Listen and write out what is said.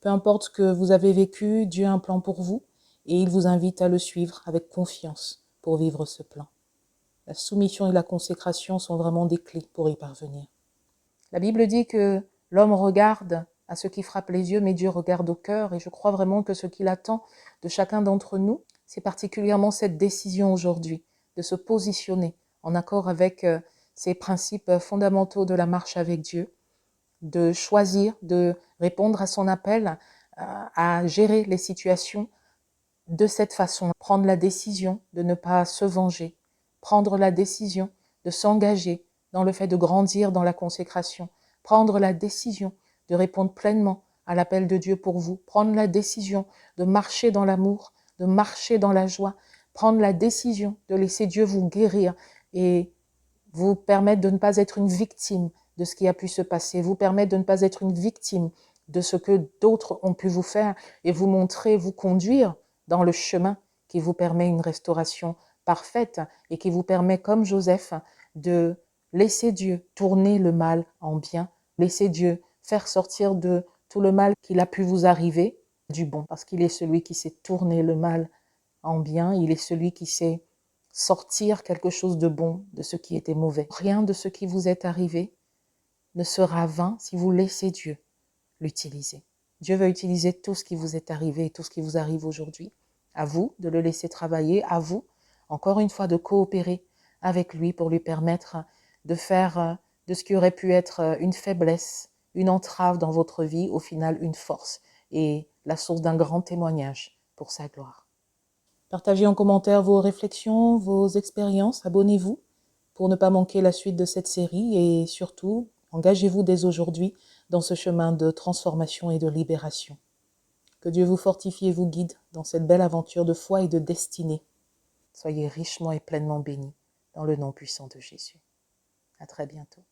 Peu importe ce que vous avez vécu, Dieu a un plan pour vous et il vous invite à le suivre avec confiance pour vivre ce plan. La soumission et la consécration sont vraiment des clés pour y parvenir. La Bible dit que l'homme regarde à ce qui frappe les yeux, mais Dieu regarde au cœur. Et je crois vraiment que ce qu'il attend de chacun d'entre nous, c'est particulièrement cette décision aujourd'hui, de se positionner en accord avec ces principes fondamentaux de la marche avec Dieu, de choisir, de répondre à son appel, à gérer les situations de cette façon, prendre la décision de ne pas se venger, prendre la décision de s'engager dans le fait de grandir dans la consécration, prendre la décision de répondre pleinement à l'appel de Dieu pour vous, prendre la décision de marcher dans l'amour, de marcher dans la joie, prendre la décision de laisser Dieu vous guérir et vous permettre de ne pas être une victime de ce qui a pu se passer, vous permettre de ne pas être une victime de ce que d'autres ont pu vous faire et vous montrer, vous conduire dans le chemin qui vous permet une restauration parfaite et qui vous permet, comme Joseph, de laisser Dieu tourner le mal en bien, laisser Dieu faire sortir de tout le mal qu'il a pu vous arriver du bon, parce qu'il est celui qui sait tourner le mal en bien, il est celui qui sait sortir quelque chose de bon de ce qui était mauvais. Rien de ce qui vous est arrivé ne sera vain si vous laissez Dieu l'utiliser. Dieu va utiliser tout ce qui vous est arrivé et tout ce qui vous arrive aujourd'hui. À vous de le laisser travailler, à vous, encore une fois, de coopérer avec lui pour lui permettre de faire de ce qui aurait pu être une faiblesse, une entrave dans votre vie, au final une force et la source d'un grand témoignage pour sa gloire. Partagez en commentaire vos réflexions, vos expériences, abonnez-vous pour ne pas manquer la suite de cette série et surtout, engagez-vous dès aujourd'hui dans ce chemin de transformation et de libération. Que Dieu vous fortifie et vous guide dans cette belle aventure de foi et de destinée. Soyez richement et pleinement bénis dans le nom puissant de Jésus. À très bientôt.